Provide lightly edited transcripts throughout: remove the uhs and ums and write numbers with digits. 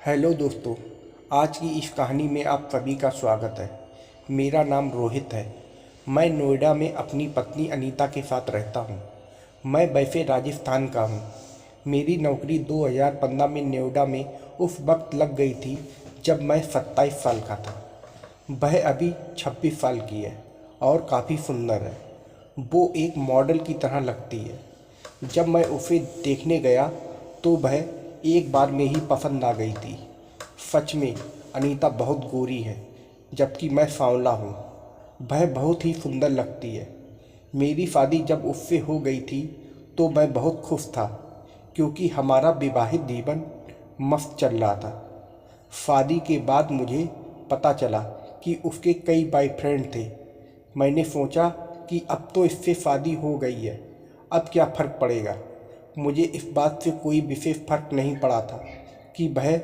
Hello दोस्तों। आज की इस कहानी में आप सभी का स्वागत है। मेरा नाम रोहित है। मैं नोएडा में अपनी पत्नी अनीता के साथ रहता हूँ। मैं वैसे राजस्थान का हूँ। मेरी नौकरी 2015 में नोएडा में उस वक्त लग गई थी जब मैं 27 साल का था। वह अभी 26 साल की है और काफ़ी सुंदर है। वो एक मॉडल की तरह लगती है। जब मैं उसे देखने गया तो वह एक बार में ही पसंद आ गई थी। सच में अनीता बहुत गोरी है जबकि मैं सांवला हूँ। वह बहुत ही सुंदर लगती है। मेरी शादी जब उससे हो गई थी तो मैं बहुत खुश था क्योंकि हमारा विवाहित जीवन मस्त चल रहा था। शादी के बाद मुझे पता चला कि उसके कई बॉयफ्रेंड थे। मैंने सोचा कि अब तो इससे शादी हो गई है, अब क्या फ़र्क पड़ेगा। मुझे इस बात से कोई विशेष फ़र्क नहीं पड़ा था कि वह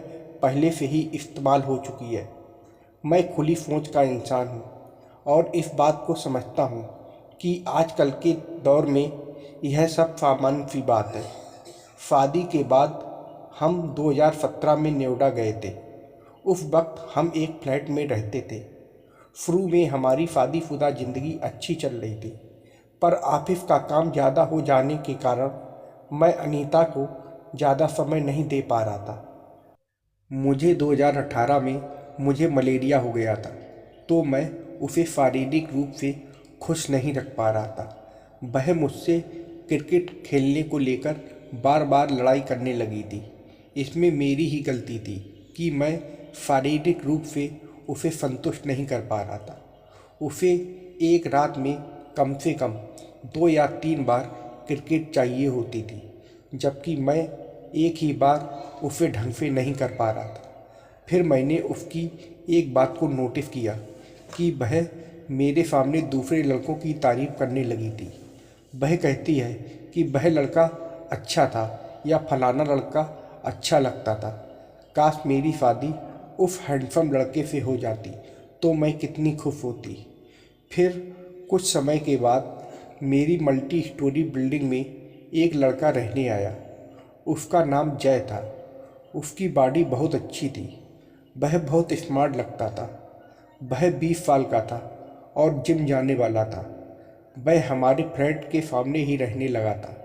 पहले से ही इस्तेमाल हो चुकी है। मैं खुली सोच का इंसान हूँ और इस बात को समझता हूँ कि आजकल के दौर में यह सब सामान्य सी बात है। शादी के बाद हम 2017 में नोएडा गए थे। उस वक्त हम एक फ्लैट में रहते थे। शुरू में हमारी शादीशुदा ज़िंदगी अच्छी चल रही थी, पर ऑफिस का काम ज़्यादा हो जाने के कारण मैं अनीता को ज़्यादा समय नहीं दे पा रहा था। मुझे 2018 में मुझे मलेरिया हो गया था, तो मैं उसे शारीरिक रूप से खुश नहीं रख पा रहा था। वह मुझसे क्रिकेट खेलने को लेकर बार बार लड़ाई करने लगी थी। इसमें मेरी ही गलती थी कि मैं शारीरिक रूप से उसे संतुष्ट नहीं कर पा रहा था। उसे एक रात में कम से कम 2 या 3 बार क्रिकेट चाहिए होती थी, जबकि मैं एक ही बार उसे ढंग से नहीं कर पा रहा था। फिर मैंने उसकी एक बात को नोटिस किया कि वह मेरे सामने दूसरे लड़कों की तारीफ़ करने लगी थी। वह कहती है कि वह लड़का अच्छा था या फलाना लड़का अच्छा लगता था। काश मेरी शादी उस हैंडसम लड़के से हो जाती तो मैं कितनी खुश होती। फिर कुछ समय के बाद मेरी मल्टी स्टोरी बिल्डिंग में एक लड़का रहने आया। उसका नाम जय था। उसकी बॉडी बहुत अच्छी थी। वह बहुत स्मार्ट लगता था। वह 20 साल का था और जिम जाने वाला था। वह हमारे फ्लैट के सामने ही रहने लगा था,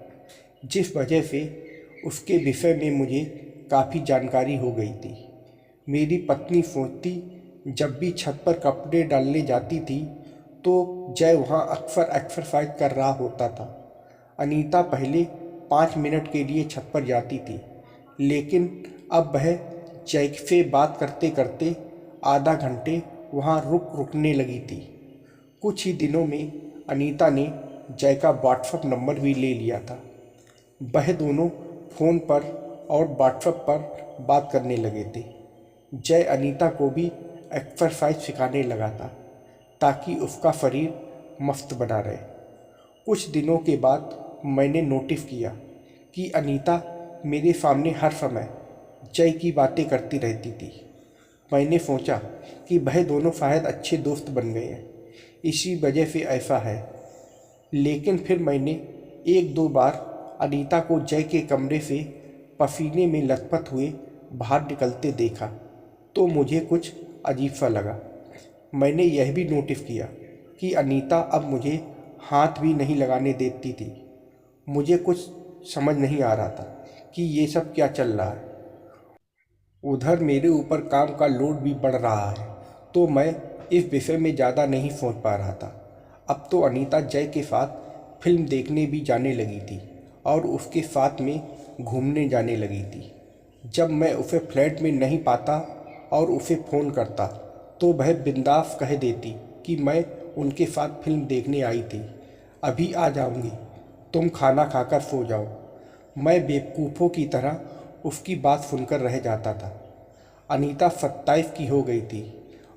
जिस वजह से उसके विषय में मुझे काफ़ी जानकारी हो गई थी। मेरी पत्नी सोचती जब भी छत पर कपड़े डालने जाती थी तो जय वहाँ अक्सर एक्सरसाइज कर रहा होता था। अनीता पहले 5 मिनट के लिए छत पर जाती थी, लेकिन अब वह जय से बात करते करते आधा घंटे वहाँ रुकने लगी थी। कुछ ही दिनों में अनीता ने जय का व्हाट्सएप नंबर भी ले लिया था। वह दोनों फ़ोन पर और व्हाट्सएप पर बात करने लगे थे। जय अनीता को भी एक्सरसाइज सिखाने लगा था ताकि उसका शरीर मस्त बना रहे। कुछ दिनों के बाद मैंने नोटिस किया कि अनीता मेरे सामने हर समय जय की बातें करती रहती थी। मैंने सोचा कि वह दोनों शायद अच्छे दोस्त बन गए हैं, इसी वजह से ऐसा है। लेकिन फिर मैंने 1-2 बार अनीता को जय के कमरे से पसीने में लथपथ हुए बाहर निकलते देखा तो मुझे कुछ अजीब सा लगा। मैंने यह भी नोटिस किया कि अनीता अब मुझे हाथ भी नहीं लगाने देती थी। मुझे कुछ समझ नहीं आ रहा था कि ये सब क्या चल रहा है। उधर मेरे ऊपर काम का लोड भी बढ़ रहा है, तो मैं इस विषय में ज़्यादा नहीं सोच पा रहा था। अब तो अनीता जय के साथ फिल्म देखने भी जाने लगी थी और उसके साथ में घूमने जाने लगी थी। जब मैं उसे फ्लैट में नहीं पाता और उसे फ़ोन करता तो वह बिंदास कह देती कि मैं उनके साथ फिल्म देखने आई थी, अभी आ जाऊंगी, तुम खाना खाकर सो जाओ। मैं बेवकूफ़ों की तरह उसकी बात सुनकर रह जाता था। अनीता 27 की हो गई थी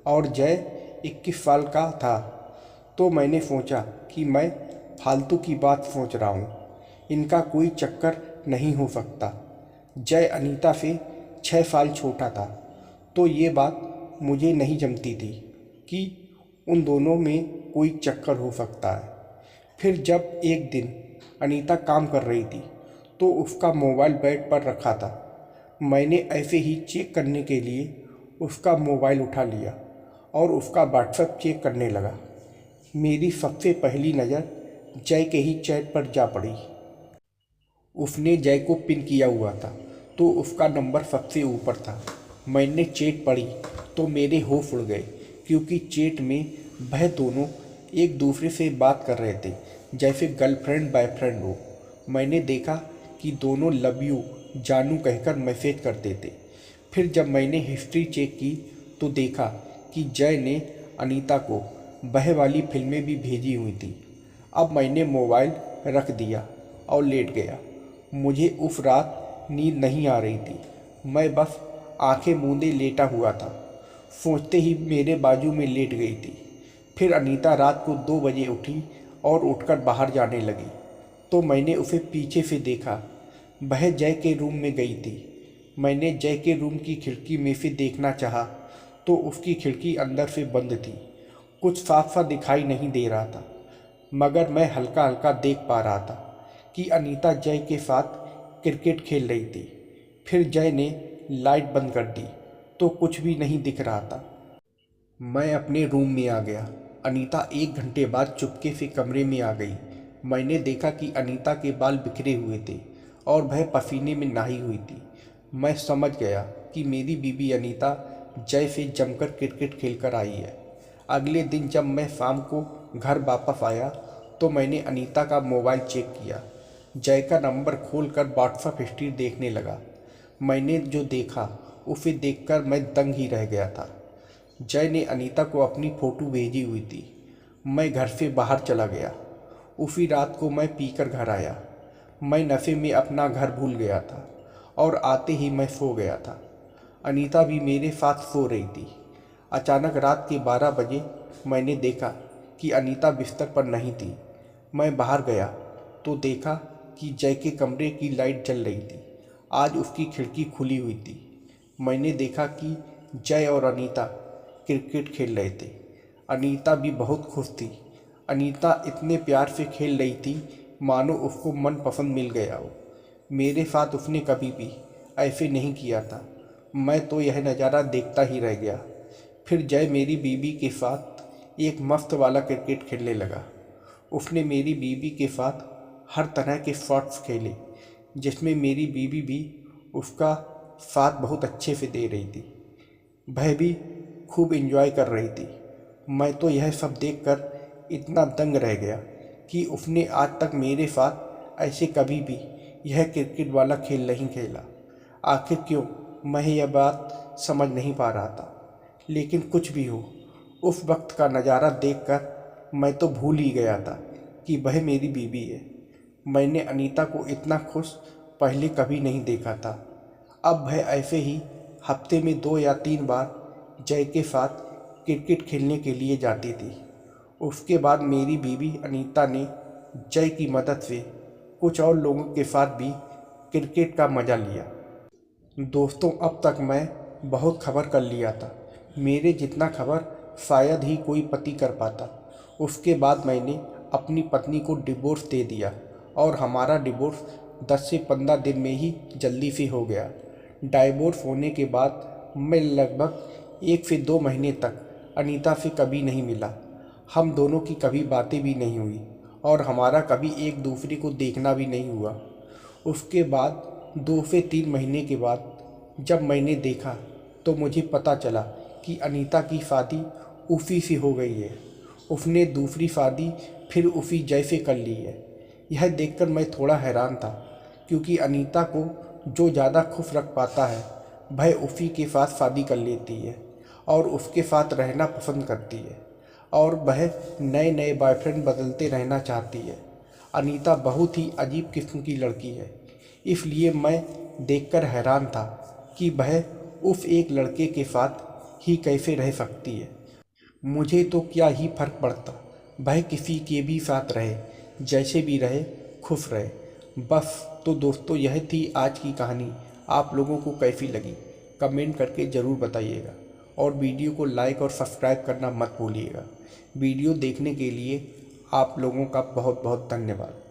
और जय 21 साल का था, तो मैंने सोचा कि मैं फालतू की बात सोच रहा हूँ, इनका कोई चक्कर नहीं हो सकता। जय अनीता से 6 साल छोटा था, तो ये बात मुझे नहीं जमती थी कि उन दोनों में कोई चक्कर हो सकता है। फिर जब एक दिन अनीता काम कर रही थी तो उसका मोबाइल बेड पर रखा था। मैंने ऐसे ही चेक करने के लिए उसका मोबाइल उठा लिया और उसका व्हाट्सएप चेक करने लगा। मेरी सबसे पहली नज़र जय के ही चैट पर जा पड़ी। उसने जय को पिन किया हुआ था तो उसका नंबर सबसे ऊपर था। मैंने चैट पढ़ी तो मेरे होश उड़ गए, क्योंकि चैट में वह दोनों एक दूसरे से बात कर रहे थे जैसे गर्लफ्रेंड बॉयफ्रेंड हो। मैंने देखा कि दोनों लव यू जानू कहकर मैसेज करते थे। फिर जब मैंने हिस्ट्री चेक की तो देखा कि जय ने अनीता को वह वाली फिल्में भी भेजी हुई थी। अब मैंने मोबाइल रख दिया और लेट गया। मुझे उस रात नींद नहीं आ रही थी। मैं बस आंखें मूंदे लेटा हुआ था। सोचते ही मेरे बाजू में लेट गई थी। फिर अनीता रात को 2 बजे उठी और उठकर बाहर जाने लगी तो मैंने उसे पीछे से देखा। वह जय के रूम में गई थी। मैंने जय के रूम की खिड़की में से देखना चाहा तो उसकी खिड़की अंदर से बंद थी। कुछ साफ सा दिखाई नहीं दे रहा था, मगर मैं हल्का हल्का देख पा रहा था कि अनीता जय के साथ क्रिकेट खेल रही थी। फिर जय ने लाइट बंद कर दी तो कुछ भी नहीं दिख रहा था। मैं अपने रूम में आ गया। अनीता 1 घंटे बाद चुपके से कमरे में आ गई। मैंने देखा कि अनीता के बाल बिखरे हुए थे और वह पसीने में नहाई हुई थी। मैं समझ गया कि मेरी बीबी अनीता जय से जमकर क्रिकेट खेलकर आई है। अगले दिन जब मैं शाम को घर वापस आया तो मैंने अनीता का मोबाइल चेक किया। जय का नंबर खोलकर व्हाट्सएप हिस्ट्री देखने लगा। मैंने जो देखा उसे देखकर मैं दंग ही रह गया था। जय ने अनीता को अपनी फ़ोटो भेजी हुई थी। मैं घर से बाहर चला गया। उसी रात को मैं पीकर घर आया। मैं नशे में अपना घर भूल गया था और आते ही मैं सो गया था। अनीता भी मेरे साथ सो रही थी। अचानक रात के 12 बजे मैंने देखा कि अनीता बिस्तर पर नहीं थी। मैं बाहर गया तो देखा कि जय के कमरे की लाइट जल रही थी। आज उसकी खिड़की खुली हुई थी। मैंने देखा कि जय और अनीता क्रिकेट खेल रहे थे। अनीता भी बहुत खुश थी। अनीता इतने प्यार से खेल रही थी मानो उसको मनपसंद मिल गया हो। मेरे साथ उसने कभी भी ऐसे नहीं किया था। मैं तो यह नज़ारा देखता ही रह गया। फिर जय मेरी बीबी के साथ एक मस्त वाला क्रिकेट खेलने लगा। उसने मेरी बीबी के साथ हर तरह के शॉट्स खेले, जिसमें मेरी बीबी भी उसका साथ बहुत अच्छे से दे रही थी। वह भी खूब एंजॉय कर रही थी। मैं तो यह सब देखकर इतना दंग रह गया कि उसने आज तक मेरे साथ ऐसे कभी भी यह क्रिकेट वाला खेल नहीं खेला। आखिर क्यों, मैं यह बात समझ नहीं पा रहा था। लेकिन कुछ भी हो, उस वक्त का नज़ारा देखकर मैं तो भूल ही गया था कि वह मेरी बीवी है। मैंने अनीता को इतना खुश पहले कभी नहीं देखा था। अब वह ऐसे ही हफ्ते में 2 या 3 बार जय के साथ क्रिकेट खेलने के लिए जाती थी। उसके बाद मेरी बीवी अनीता ने जय की मदद से कुछ और लोगों के साथ भी क्रिकेट का मज़ा लिया। दोस्तों, अब तक मैं बहुत खबर कर लिया था। मेरे जितना खबर शायद ही कोई पति कर पाता। उसके बाद मैंने अपनी पत्नी को डिवोर्स दे दिया और हमारा डिवोर्स 10 से 15 दिन में ही जल्दी से हो गया। डाइवोर्स होने के बाद मैं लगभग 1 से 2 महीने तक अनीता से कभी नहीं मिला। हम दोनों की कभी बातें भी नहीं हुई और हमारा कभी एक दूसरे को देखना भी नहीं हुआ। उसके बाद 2 से 3 महीने के बाद जब मैंने देखा तो मुझे पता चला कि अनीता की शादी उसी से हो गई है। उसने दूसरी शादी फिर उसी जय से कर ली है। यह देखकर मैं थोड़ा हैरान था, क्योंकि अनीता को जो ज़्यादा खुश रख पाता है वह उसी के साथ शादी कर लेती है और उसके साथ रहना पसंद करती है और वह नए नए बॉयफ्रेंड बदलते रहना चाहती है। अनीता बहुत ही अजीब किस्म की लड़की है। इसलिए मैं देखकर हैरान था कि वह उस एक लड़के के साथ ही कैसे रह सकती है। मुझे तो क्या ही फर्क पड़ता, वह किसी के भी साथ रहे, जैसे भी रहे, खुश रहे बस। तो दोस्तों, यह थी आज की कहानी। आप लोगों को कैसी लगी कमेंट करके ज़रूर बताइएगा और वीडियो को लाइक और सब्सक्राइब करना मत भूलिएगा। वीडियो देखने के लिए आप लोगों का बहुत बहुत धन्यवाद।